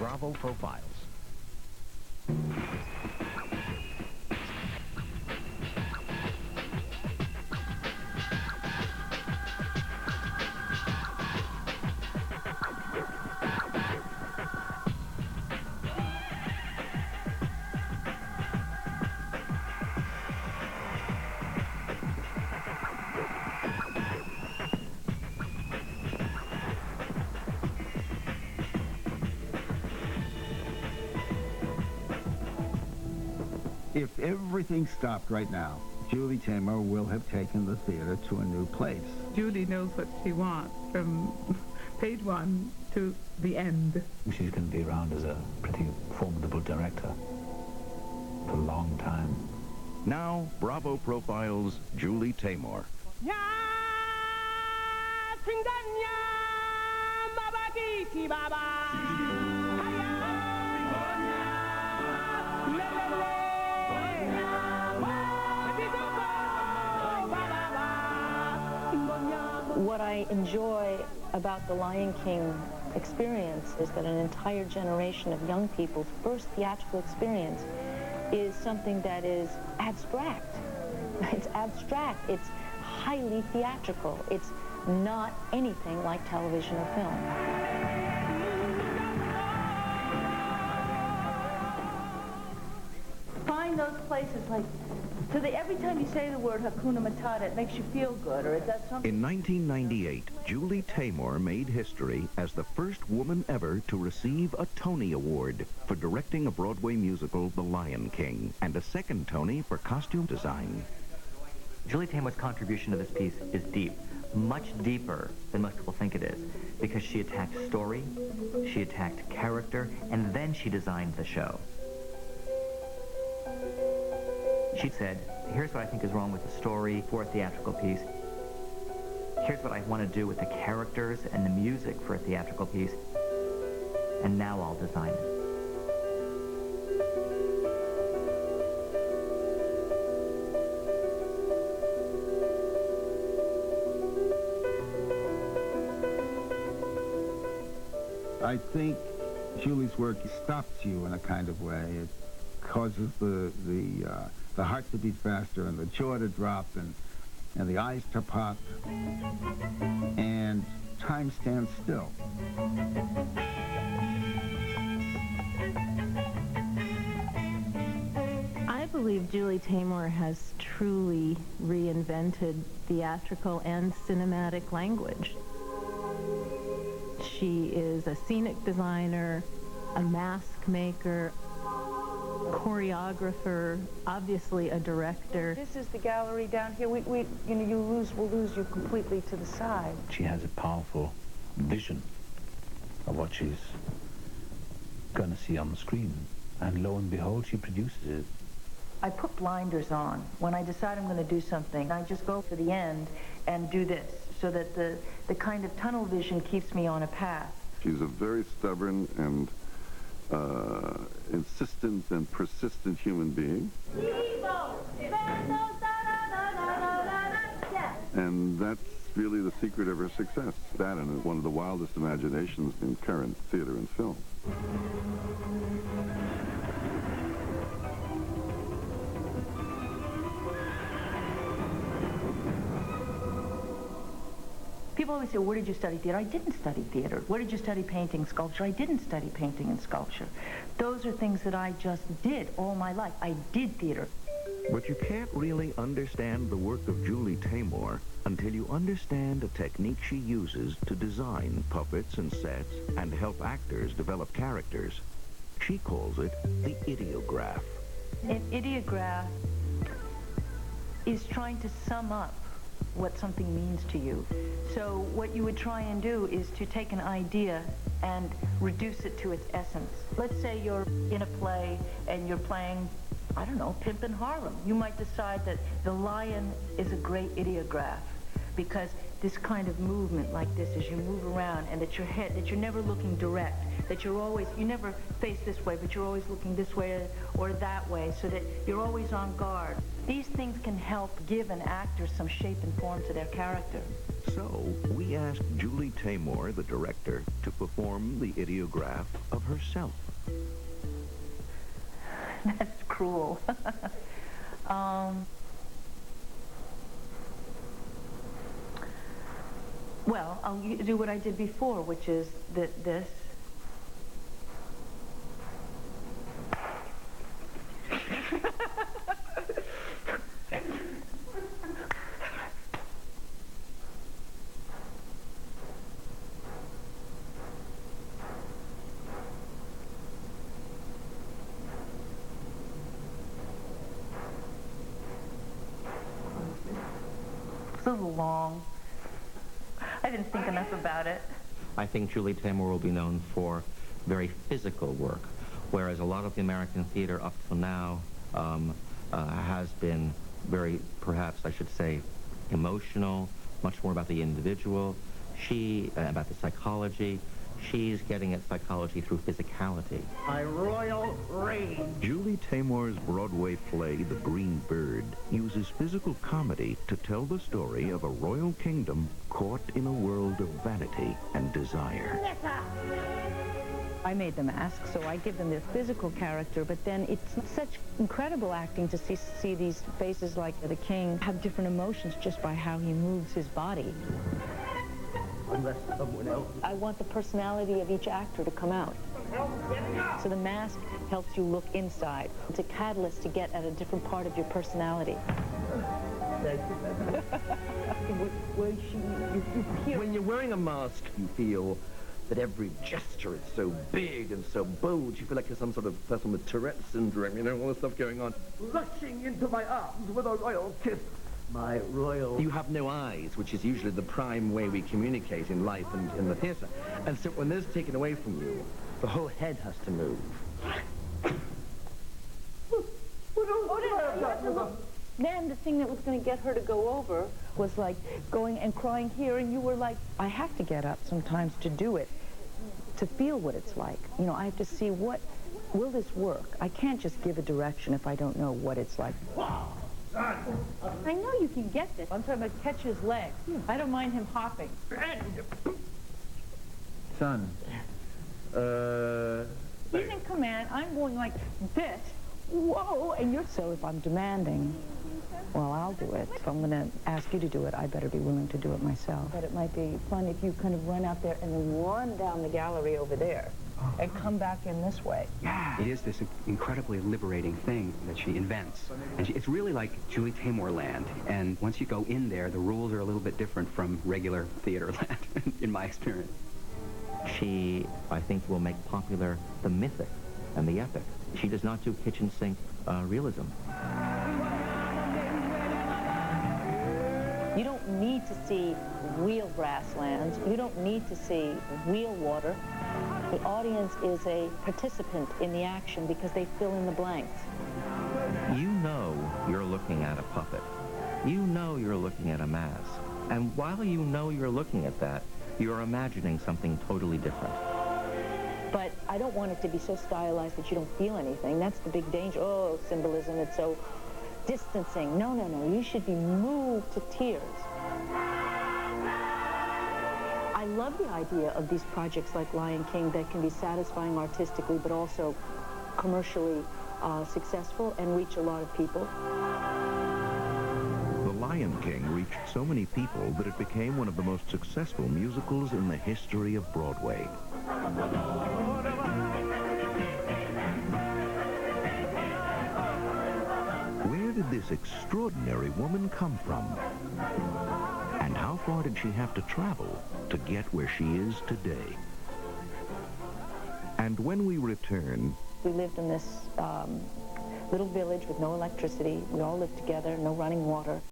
Bravo Profiles. If everything stopped right now, Julie Taymor will have taken the theater to a new place. Julie knows what she wants from page one to the end. She's going to be around as a pretty formidable director for a long time. Now, Bravo Profiles, Julie Taymor. What I enjoy about the Lion King experience is that an entire generation of young people's first theatrical experience is something that is abstract. It's abstract. It's highly theatrical. It's not anything like television or film. Find those places like, so that every time you say the word Hakuna Matata, it makes you feel good, or it does something. In 1998, Julie Taymor made history as the first woman ever to receive a Tony Award for directing a Broadway musical, The Lion King, and a second Tony for costume design. Julie Taymor's contribution to this piece is deep, much deeper than most people think it is, because she attacked story, she attacked character, and then she designed the show. She said, here's what I think is wrong with the story for a theatrical piece. Here's what I want to do with the characters and the music for a theatrical piece. And now I'll design it. I think Julie's work stops you in a kind of way. It causes the heart to beat faster and the jaw to drop and the eyes to pop and time stands still. I believe Julie Taymor has truly reinvented theatrical and cinematic language. She is a scenic designer, a mask maker, choreographer, obviously a director. This is the gallery down here. We'll lose you completely to the side. She has a powerful vision of what she's going to see on the screen. And lo and behold, she produces it. I put blinders on. When I decide I'm going to do something, I just go for the end and do this, so that the kind of tunnel vision keeps me on a path. She's a very stubborn and insistent and persistent human being. And that's really the secret of her success. That and one of the wildest imaginations in current theater and film. People always say, where did you study theater? I didn't study theater. Where did you study painting, sculpture? I didn't study painting and sculpture. Those are things that I just did all my life. I did theater. But you can't really understand the work of Julie Taymor until you understand a technique she uses to design puppets and sets and help actors develop characters. She calls it the ideograph. An ideograph is trying to sum up what something means to you. So what you would try and do is to take an idea and reduce it to its essence. Let's say you're in a play and you're playing, I don't know, Pimp in Harlem. You might decide that the lion is a great ideograph because this kind of movement like this as you move around, and that your head, that you're never looking direct, that you're always, you never face this way, but you're always looking this way or that way, so that you're always on guard. These things can help give an actor some shape and form to their character. So we asked Julie Taymor, the director, to perform the ideograph of herself. That's cruel. Well, I'll do what I did before, which is this. It's a little long. I didn't think enough about it. I think Julie Taymor will be known for very physical work, whereas a lot of the American theater up till now has been very, perhaps I should say, emotional, much more about the individual, about the psychology. She's getting at psychology through physicality. My royal reign. Julie Taymor's Broadway play, The Green Bird, uses physical comedy to tell the story of a royal kingdom caught in a world of vanity and desire. I made the mask, so I give them their physical character, but then it's such incredible acting to see these faces like the king have different emotions just by how he moves his body. Unless someone else. I want the personality of each actor to come out. So the mask helps you look inside. It's a catalyst to get at a different part of your personality. Thank you. When you're wearing a mask, you feel that every gesture is so big and so bold. You feel like you're some sort of person with Tourette's syndrome, you know, all this stuff going on. Rushing into my arms with a royal kiss. My royal... You have no eyes, which is usually the prime way we communicate in life and in the theatre. And so when those are taken away from you, the whole head has to move. Then the thing that was going to get her to go over was like going and crying here, and you were like, I have to get up sometimes to do it, to feel what it's like. You know, I have to see will this work? I can't just give a direction if I don't know what it's like. I know you can get this. I'm trying to catch his leg. I don't mind him hopping. Son. He's in command. I'm going like this. Whoa! And you're... So if I'm demanding, well, I'll do it. If I'm going to ask you to do it, I better be willing to do it myself. But it might be fun if you kind of run out there and then run down the gallery over there. And come back in this way. Yeah. It is this incredibly liberating thing that she invents. And it's really like Julie Taymor land. And once you go in there, the rules are a little bit different from regular theater land, in my experience. She, I think, will make popular the mythic and the epic. She does not do kitchen sink realism. You don't need to see real grasslands. You don't need to see real water. The audience is a participant in the action because they fill in the blanks. You know you're looking at a puppet. You know you're looking at a mask. And while you know you're looking at that, you're imagining something totally different. But I don't want it to be so stylized that you don't feel anything. That's the big danger. Oh, symbolism, it's so distancing. No, no, no. You should be moved to tears. I love the idea of these projects like Lion King that can be satisfying artistically, but also commercially successful and reach a lot of people. The Lion King reached so many people that it became one of the most successful musicals in the history of Broadway. Where did this extraordinary woman come from? And how far did she have to travel to get where she is today? And when we return... We lived in this little village with no electricity. We all lived together, no running water.